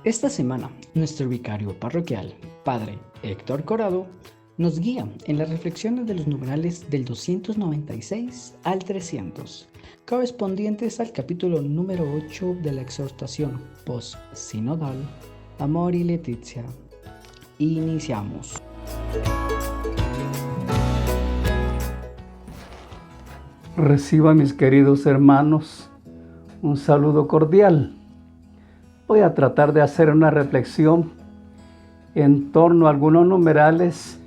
Esta semana, nuestro vicario parroquial, Padre Héctor Corado, nos guía en las reflexiones de los numerales del 296 al 300, correspondientes al capítulo número 8 de la exhortación post-sinodal Amor y Letizia. Iniciamos. Reciba, mis queridos hermanos, un saludo cordial. Voy a tratar de hacer una reflexión en torno a algunos numerales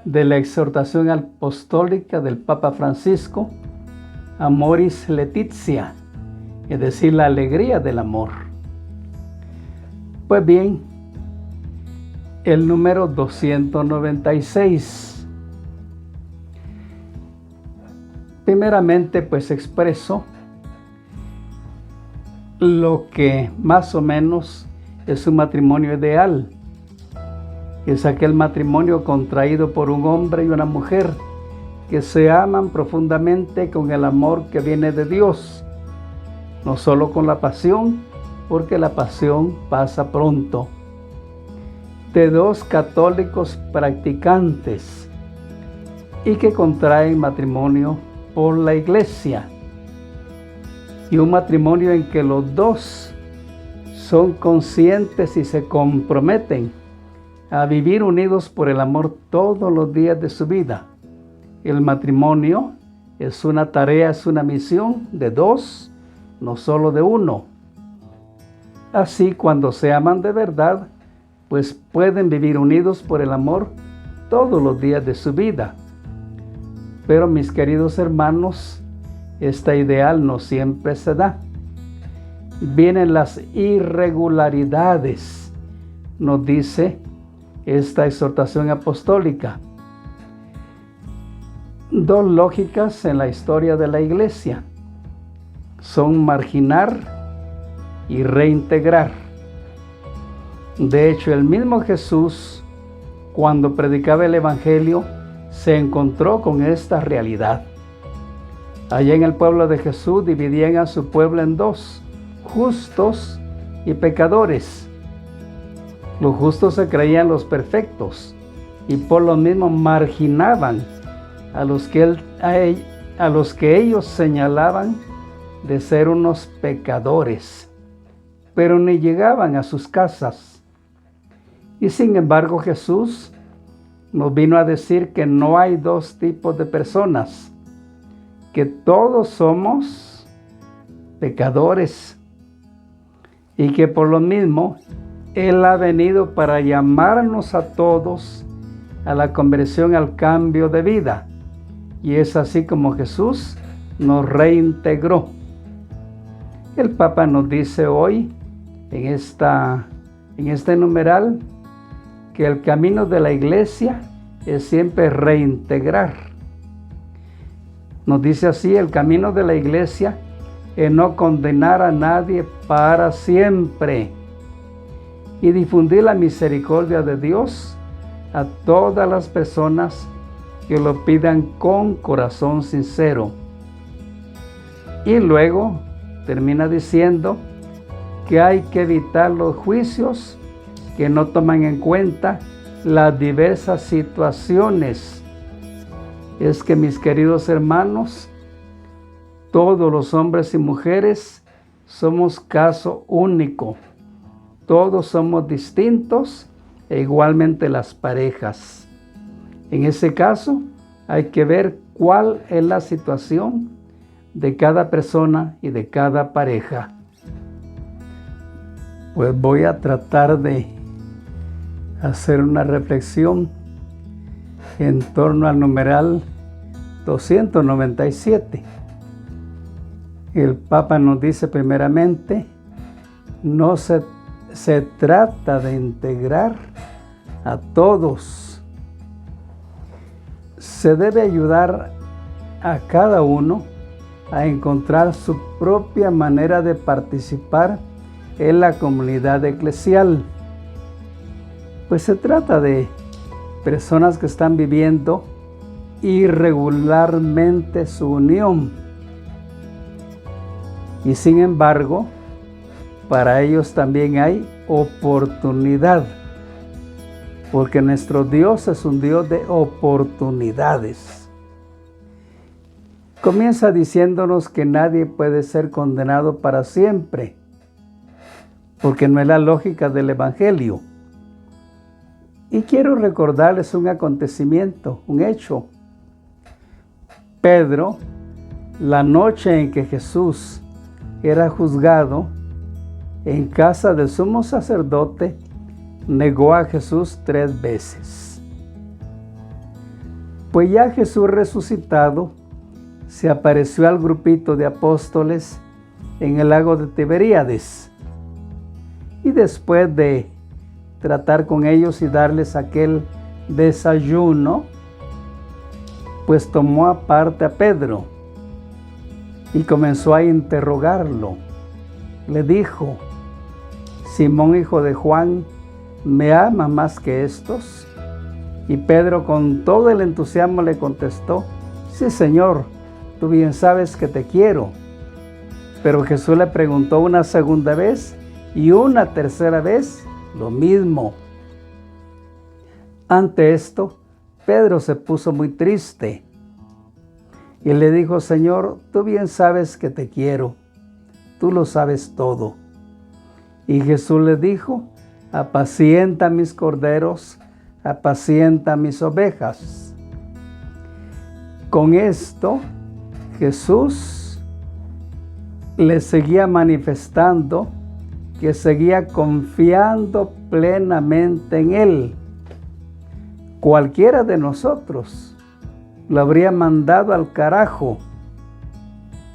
de la exhortación apostólica del Papa Francisco, Amoris Laetitia, es decir, la alegría del amor. Pues bien, el número 296. Primeramente, pues expreso lo que más o menos es un matrimonio ideal. Es aquel matrimonio contraído por un hombre y una mujer que se aman profundamente con el amor que viene de Dios, no solo con la pasión, porque la pasión pasa pronto. De dos católicos practicantes y que contraen matrimonio por la Iglesia, y un matrimonio en que los dos son conscientes y se comprometen a vivir unidos por el amor todos los días de su vida. El matrimonio es una tarea, es una misión de dos, no solo de uno. Así, cuando se aman de verdad, pues pueden vivir unidos por el amor todos los días de su vida. Pero, mis queridos hermanos, este ideal no siempre se da. Vienen las irregularidades, nos dice esta exhortación apostólica. Dos lógicas en la historia de la Iglesia son marginar y reintegrar. De hecho, el mismo Jesús, cuando predicaba el Evangelio, se encontró con esta realidad. Allá en el pueblo de Jesús dividían a su pueblo en dos, justos y pecadores. Los justos se creían los perfectos y por lo mismo marginaban a los que ellos señalaban de ser unos pecadores, pero ni llegaban a sus casas. Y sin embargo, Jesús nos vino a decir que no hay dos tipos de personas, que todos somos pecadores y que por lo mismo Él ha venido para llamarnos a todos a la conversión, al cambio de vida. Y es así como Jesús nos reintegró. El Papa nos dice hoy en este numeral que el camino de la Iglesia es siempre reintegrar. Nos dice así: el camino de la Iglesia es no condenar a nadie para siempre y difundir la misericordia de Dios a todas las personas que lo pidan con corazón sincero. Y luego termina diciendo que hay que evitar los juicios que no toman en cuenta las diversas situaciones. Es que, mis queridos hermanos, todos los hombres y mujeres somos caso único. Todos somos distintos e igualmente las parejas. En ese caso, hay que ver cuál es la situación de cada persona y de cada pareja. Pues voy a tratar de hacer una reflexión en torno al numeral 297. El Papa nos dice primeramente, no se trata de integrar a todos. Se debe ayudar a cada uno a encontrar su propia manera de participar en la comunidad eclesial. Pues se trata de personas que están viviendo irregularmente su unión y sin embargo para ellos también hay oportunidad, porque nuestro Dios es un Dios de oportunidades. Comienza diciéndonos que nadie puede ser condenado para siempre, porque no es la lógica del Evangelio. Y quiero recordarles un acontecimiento, un hecho. Pedro, la noche en que Jesús era juzgado, en casa del sumo sacerdote, negó a Jesús 3 veces. Pues ya Jesús resucitado, se apareció al grupito de apóstoles en el lago de Tiberíades. Y después de tratar con ellos y darles aquel desayuno, pues tomó aparte a Pedro y comenzó a interrogarlo. Le dijo: Simón, hijo de Juan, ¿me ama más que estos? Y Pedro con todo el entusiasmo le contestó: sí, Señor, tú bien sabes que te quiero. Pero Jesús le preguntó una segunda vez y una tercera vez lo mismo. Ante esto, Pedro se puso muy triste y le dijo: Señor, tú bien sabes que te quiero, tú lo sabes todo. Y Jesús le dijo: apacienta mis corderos, apacienta mis ovejas. Con esto, Jesús le seguía manifestando que seguía confiando plenamente en Él. Cualquiera de nosotros lo habría mandado al carajo,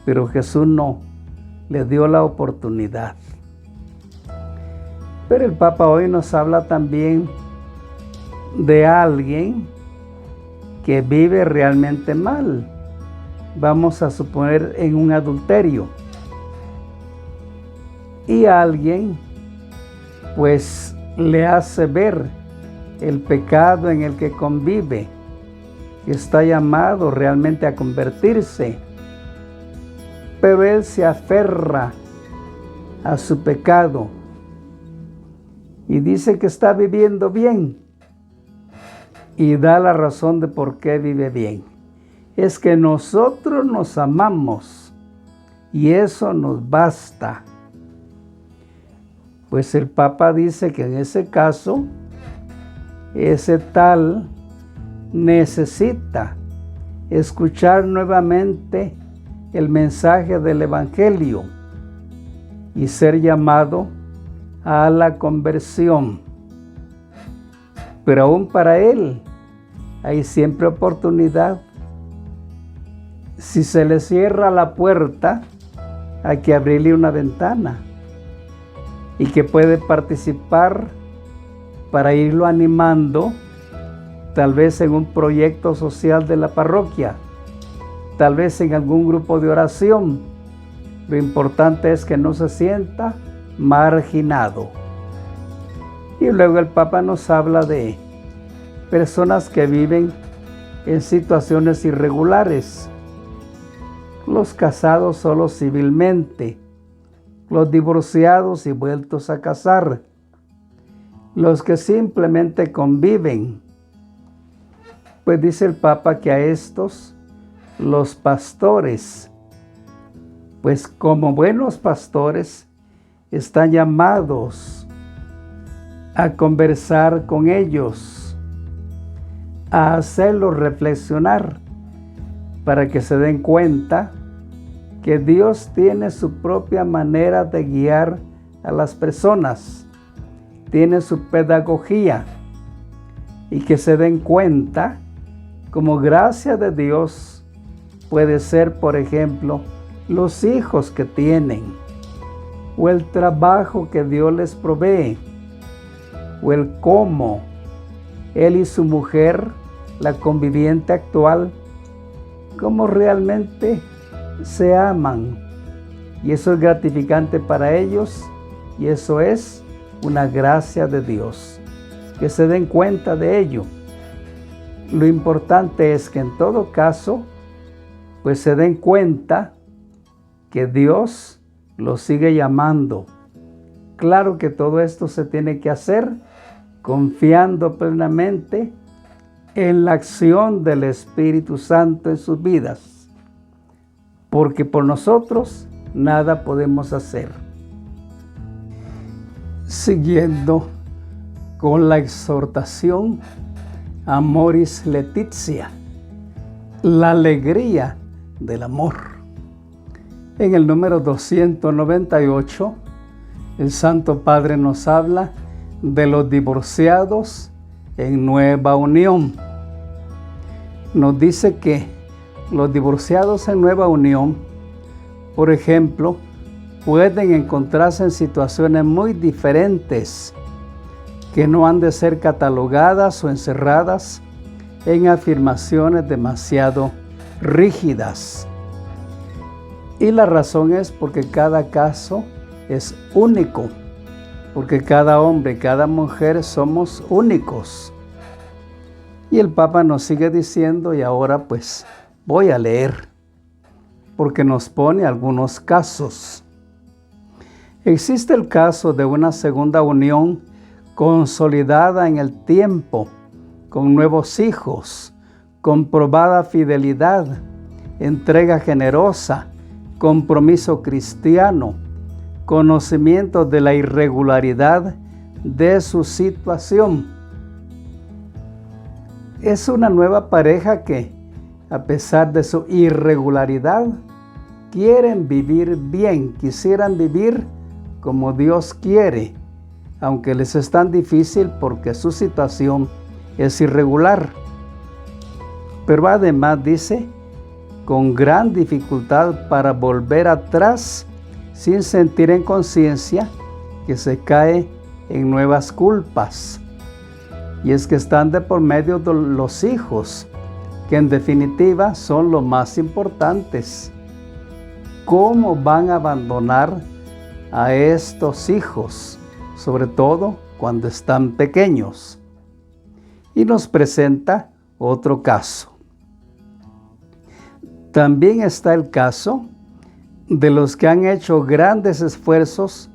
pero Jesús no, le dio la oportunidad. Pero el Papa hoy nos habla también de alguien que vive realmente mal. Vamos a suponer en un adulterio. Y alguien pues le hace ver el pecado en el que convive, que está llamado realmente a convertirse. Pero él se aferra a su pecado y dice que está viviendo bien, y da la razón de por qué vive bien. Es que nosotros nos amamos y eso nos basta. Pues el Papa dice que en ese caso, ese tal necesita escuchar nuevamente el mensaje del Evangelio y ser llamado a la conversión. Pero aún para él hay siempre oportunidad. Si se le cierra la puerta, hay que abrirle una ventana, y que puede participar para irlo animando, tal vez en un proyecto social de la parroquia, tal vez en algún grupo de oración. Lo importante es que no se sienta marginado. Y luego el Papa nos habla de personas que viven en situaciones irregulares, los casados solo civilmente, los divorciados y vueltos a casar, los que simplemente conviven. Pues dice el Papa que a estos, los pastores, pues como buenos pastores, están llamados a conversar con ellos, a hacerlos reflexionar, para que se den cuenta que Dios tiene su propia manera de guiar a las personas, tiene su pedagogía, y que se den cuenta como gracia de Dios puede ser, por ejemplo, los hijos que tienen, o el trabajo que Dios les provee, o el cómo él y su mujer, la conviviente actual, cómo realmente se aman, y eso es gratificante para ellos, y eso es una gracia de Dios, que se den cuenta de ello. Lo importante es que en todo caso, pues se den cuenta que Dios los sigue llamando, Claro que todo esto se tiene que hacer confiando plenamente en la acción del Espíritu Santo en sus vidas, porque por nosotros nada podemos hacer. Siguiendo con la exhortación Amoris Laetitia, la alegría del amor. En el número 298, el Santo Padre nos habla de los divorciados en nueva unión. Nos dice que los divorciados en nueva unión, por ejemplo, pueden encontrarse en situaciones muy diferentes que no han de ser catalogadas o encerradas en afirmaciones demasiado rígidas. Y la razón es porque cada caso es único, porque cada hombre y cada mujer somos únicos. Y el Papa nos sigue diciendo, y ahora pues voy a leer, porque nos pone algunos casos. Existe el caso de una segunda unión consolidada en el tiempo, con nuevos hijos, comprobada fidelidad, entrega generosa, compromiso cristiano, conocimiento de la irregularidad de su situación. Es una nueva pareja que, a pesar de su irregularidad, quieren vivir bien, quisieran vivir como Dios quiere, aunque les es tan difícil porque su situación es irregular. Pero además dice, con gran dificultad para volver atrás sin sentir en conciencia que se cae en nuevas culpas. Y es que están de por medio de los hijos, que en definitiva son lo más importantes. ¿Cómo van a abandonar a estos hijos, sobre todo cuando están pequeños? Y nos presenta otro caso. También está el caso de los que han hecho grandes esfuerzos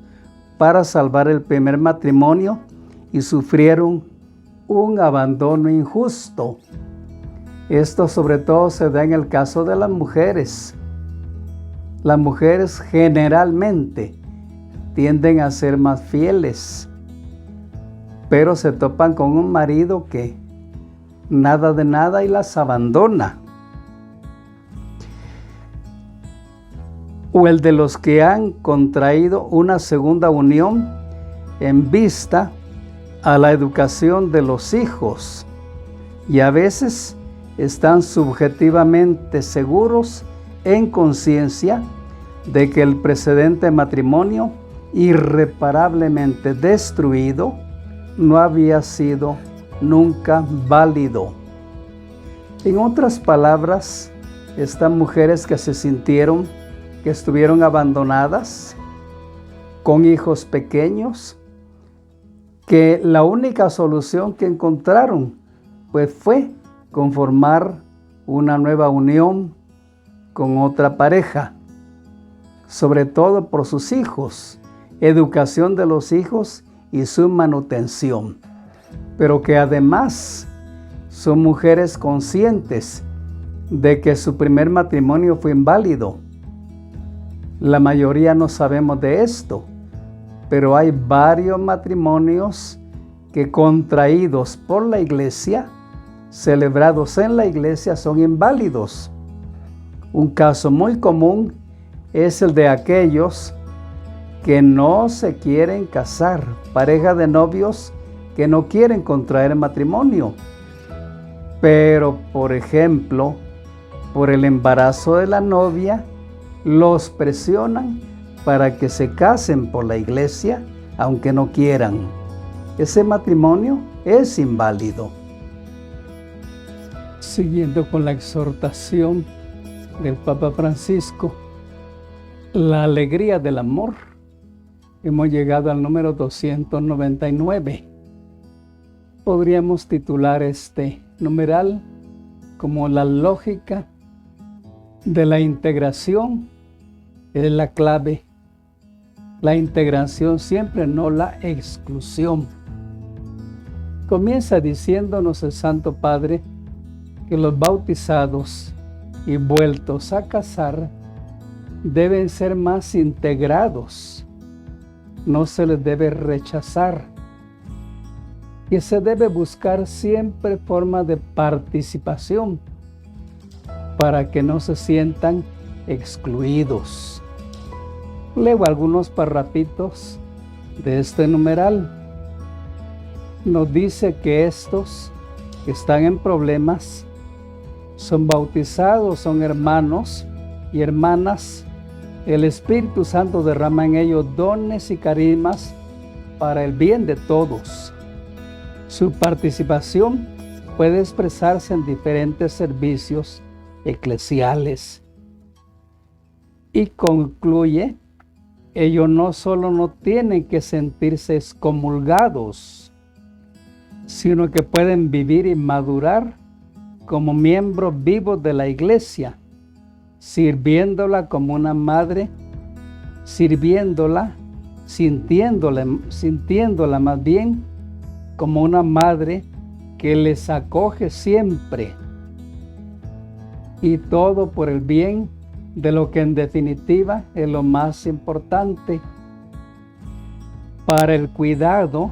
para salvar el primer matrimonio y sufrieron un abandono injusto. Esto sobre todo se da en el caso de las mujeres. Las mujeres generalmente tienden a ser más fieles, pero se topan con un marido que nada de nada y las abandona. O el de los que han contraído una segunda unión en vista a la educación de los hijos y a veces están subjetivamente seguros en conciencia de que el precedente matrimonio irreparablemente destruido no había sido nunca válido. En otras palabras, estas mujeres que se sintieron que estuvieron abandonadas, con hijos pequeños, que la única solución que encontraron pues fue conformar una nueva unión con otra pareja, sobre todo por sus hijos, educación de los hijos y su manutención, pero que además son mujeres conscientes de que su primer matrimonio fue inválido. La mayoría no sabemos de esto, pero hay varios matrimonios que contraídos por la iglesia, celebrados en la iglesia, son inválidos. Un caso muy común es el de aquellos que no se quieren casar, pareja de novios que no quieren contraer matrimonio, pero por ejemplo, por el embarazo de la novia, los presionan para que se casen por la iglesia, aunque no quieran. Ese matrimonio es inválido. Siguiendo con la exhortación del Papa Francisco, la alegría del amor, hemos llegado al número 299. Podríamos titular este numeral como la lógica de la integración es la clave la integración siempre, no la exclusión. Comienza diciéndonos el Santo Padre que los bautizados y vueltos a casar deben ser más integrados, no se les debe rechazar, y se debe buscar siempre forma de participación para que no se sientan excluidos. Leo algunos parrapitos de este numeral. Nos dice que estos que están en problemas son bautizados, son hermanos y hermanas. El Espíritu Santo derrama en ellos dones y carismas para el bien de todos. Su participación puede expresarse en diferentes servicios eclesiales. Y concluye, ellos no solo no tienen que sentirse excomulgados, sino que pueden vivir y madurar como miembros vivos de la Iglesia, sirviéndola como una madre, sintiéndola más bien como una madre que les acoge siempre, y todo por el bien de lo que en definitiva es lo más importante para el cuidado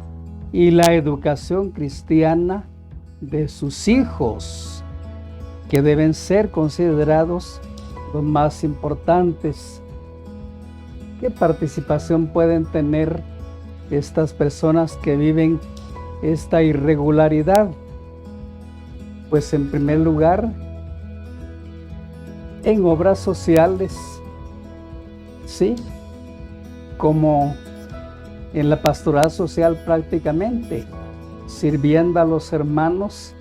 y la educación cristiana de sus hijos, que deben ser considerados los más importantes. ¿Qué participación pueden tener estas personas que viven esta irregularidad? Pues en primer lugar, en obras sociales, sí, como en la pastoral social prácticamente, sirviendo a los hermanos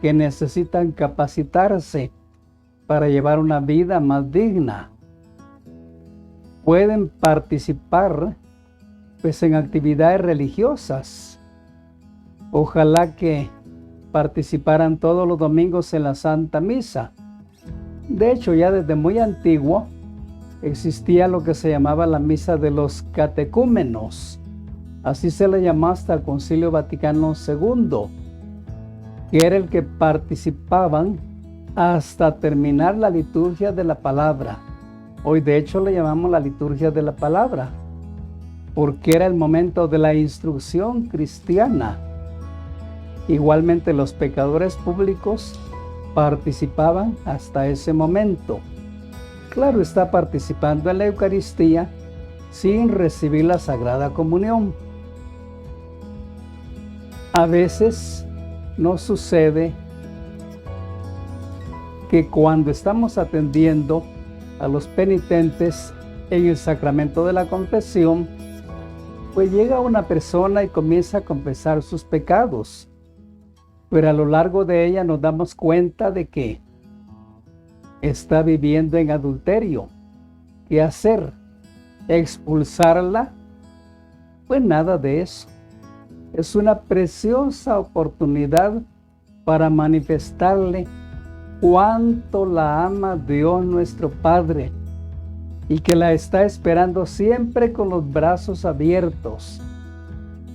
que necesitan capacitarse para llevar una vida más digna. Pueden participar pues en actividades religiosas. Ojalá que participaran todos los domingos en la Santa Misa. De hecho, ya desde muy antiguo existía lo que se llamaba la misa de los catecúmenos. Así se le llamó hasta el Concilio Vaticano II, que era el que participaban hasta terminar la liturgia de la palabra. Hoy de hecho le llamamos la liturgia de la palabra, porque era el momento de la instrucción cristiana. Igualmente los pecadores públicos participaban hasta ese momento. Claro, está participando en la Eucaristía sin recibir la Sagrada Comunión. A veces nos sucede que cuando estamos atendiendo a los penitentes en el sacramento de la confesión, pues llega una persona y comienza a confesar sus pecados. Pero a lo largo de ella nos damos cuenta de que está viviendo en adulterio. ¿Qué hacer? ¿Expulsarla? Pues nada de eso. Es una preciosa oportunidad para manifestarle cuánto la ama Dios nuestro Padre y que la está esperando siempre con los brazos abiertos.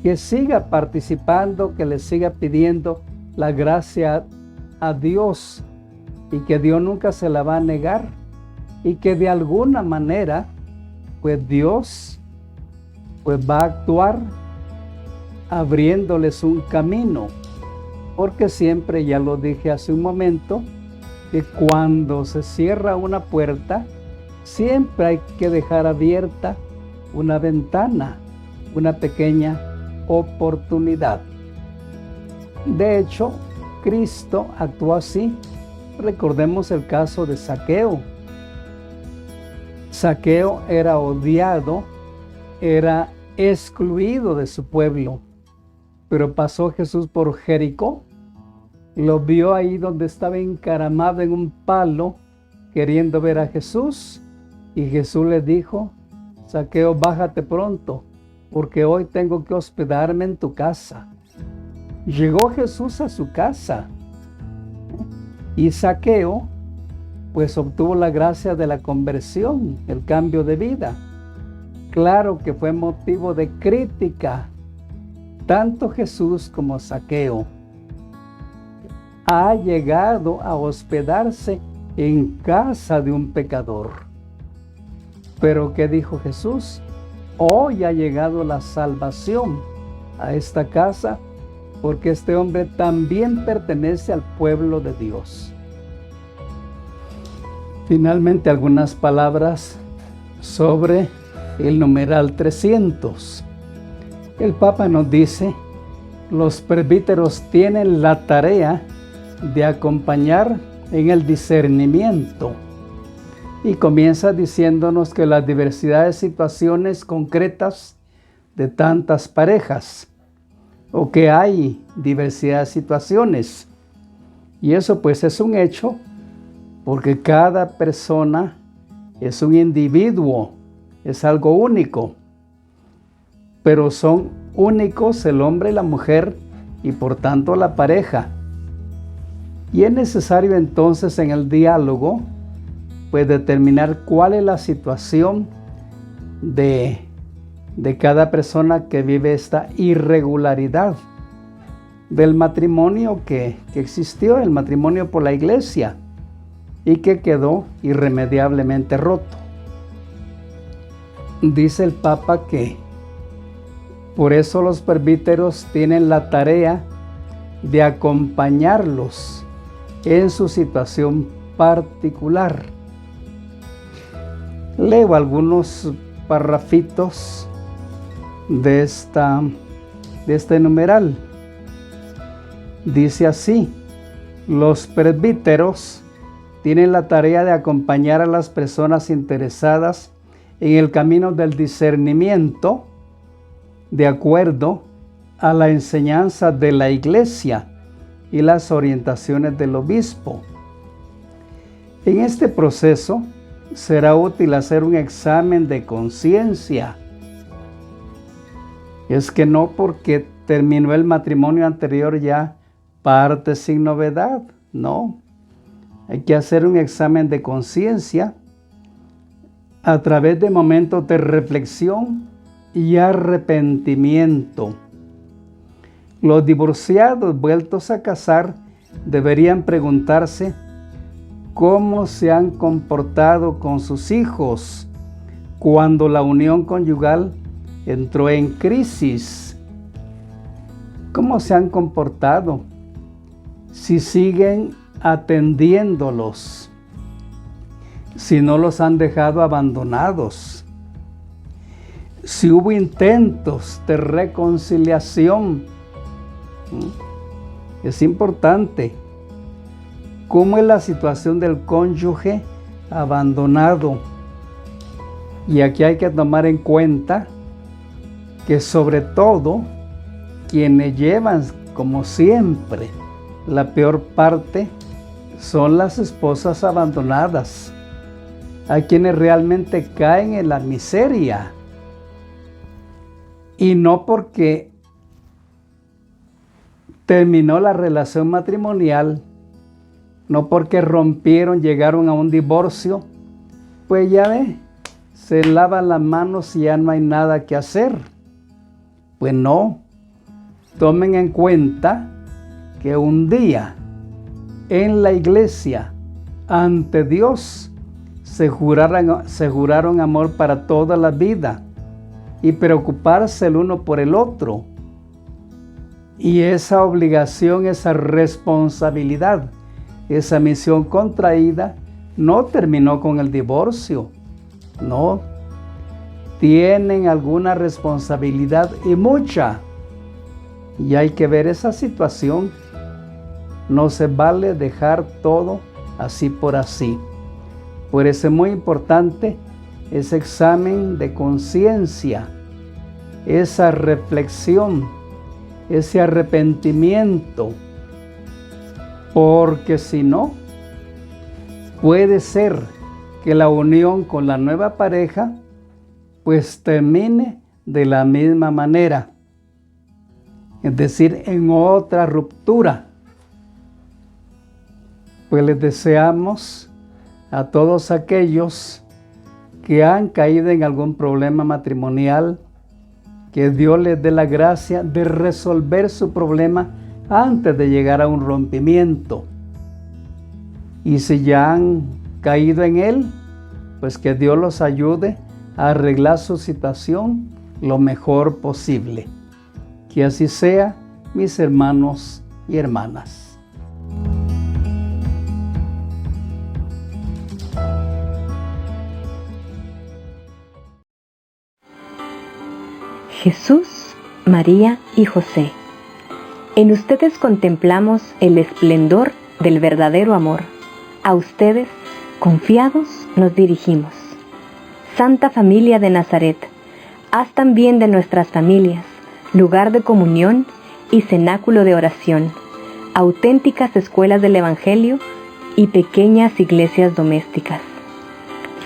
Que siga participando, que le siga pidiendo la gracia a Dios y que Dios nunca se la va a negar y que de alguna manera pues Dios pues va a actuar abriéndoles un camino, porque siempre, ya lo dije hace un momento, que cuando se cierra una puerta siempre hay que dejar abierta una ventana, una pequeña oportunidad. De hecho, Cristo actuó así. Recordemos el caso de Zaqueo. Zaqueo era odiado, era excluido de su pueblo, pero pasó Jesús por Jericó, lo vio ahí donde estaba encaramado en un palo queriendo ver a Jesús, y Jesús le dijo: Zaqueo, bájate pronto, porque hoy tengo que hospedarme en tu casa. Llegó Jesús a su casa y Zaqueo pues obtuvo la gracia de la conversión, el cambio de vida. claro que fue motivo de crítica. Tanto Jesús como Zaqueo ha llegado a hospedarse en casa de un pecador. Pero ¿qué dijo Jesús? Hoy ha llegado la salvación a esta casa, porque este hombre también pertenece al pueblo de Dios. Finalmente, algunas palabras sobre el numeral 300. El Papa nos dice: los presbíteros tienen la tarea de acompañar en el discernimiento. Y comienza diciéndonos que las diversidad de situaciones concretas de tantas parejas, o que hay diversidad de situaciones. Y eso pues es un hecho, porque cada persona es un individuo, es algo único. Pero son únicos el hombre y la mujer, y por tanto la pareja. Y es necesario entonces en el diálogo pues determinar cuál es la situación de cada persona que vive esta irregularidad del matrimonio que existió, el matrimonio por la iglesia, y que quedó irremediablemente roto. Dice el Papa que por eso los presbíteros tienen la tarea de acompañarlos en su situación particular. Leo algunos parrafitos de este numeral. Dice así: los presbíteros tienen la tarea de acompañar a las personas interesadas en el camino del discernimiento de acuerdo a la enseñanza de la Iglesia y las orientaciones del obispo. En este proceso será útil hacer un examen de conciencia. Es que no porque terminó el matrimonio anterior ya parte sin novedad, no. Hay que hacer un examen de conciencia a través de momentos de reflexión y arrepentimiento. Los divorciados vueltos a casar deberían preguntarse cómo se han comportado con sus hijos cuando la unión conyugal entró en crisis. ¿Cómo se han comportado? Si siguen atendiéndolos, si no los han dejado abandonados, si hubo intentos de reconciliación. Es importante. ¿Cómo es la situación del cónyuge abandonado? Y aquí hay que tomar en cuenta que sobre todo quienes llevan, como siempre, la peor parte son las esposas abandonadas, a quienes realmente caen en la miseria. Y no porque terminó la relación matrimonial, no porque rompieron, llegaron a un divorcio, pues ya ve, se lavan las manos y ya no hay nada que hacer. Pues no, tomen en cuenta que un día en la iglesia, ante Dios, se juraron amor para toda la vida y preocuparse el uno por el otro. Y esa obligación, esa responsabilidad, esa misión contraída no terminó con el divorcio. No, tienen alguna responsabilidad y mucha. Y hay que ver esa situación. No se vale dejar todo así por así. Por eso es muy importante ese examen de conciencia, esa reflexión, ese arrepentimiento. Porque si no, puede ser que la unión con la nueva pareja pues termine de la misma manera, es decir, en otra ruptura. Pues les deseamos a todos aquellos que han caído en algún problema matrimonial, que Dios les dé la gracia de resolver su problema antes de llegar a un rompimiento. Y si ya han caído en él, pues que Dios los ayude a arreglar su situación lo mejor posible. Que así sea, mis hermanos y hermanas. Jesús, María y José. En ustedes contemplamos el esplendor del verdadero amor. A ustedes, confiados, nos dirigimos. Santa Familia de Nazaret, haz también de nuestras familias lugar de comunión y cenáculo de oración, auténticas escuelas del Evangelio y pequeñas iglesias domésticas.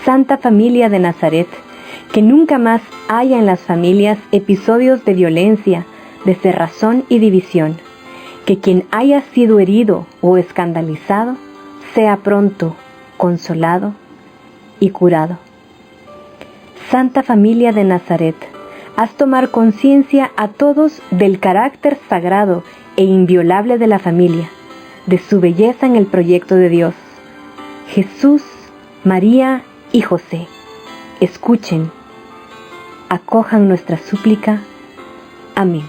Santa Familia de Nazaret, que nunca más haya en las familias episodios de violencia, de cerrazón y división. Que quien haya sido herido o escandalizado sea pronto consolado y curado. Santa Familia de Nazaret, haz tomar conciencia a todos del carácter sagrado e inviolable de la familia, de su belleza en el proyecto de Dios. Jesús, María y José, escuchen, acojan nuestra súplica. Amén.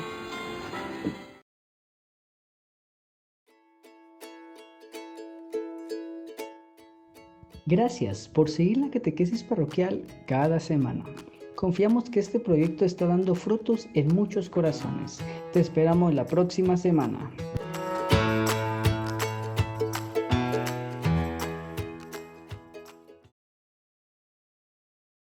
Gracias por seguir la catequesis parroquial cada semana. Confiamos que este proyecto está dando frutos en muchos corazones. Te esperamos la próxima semana.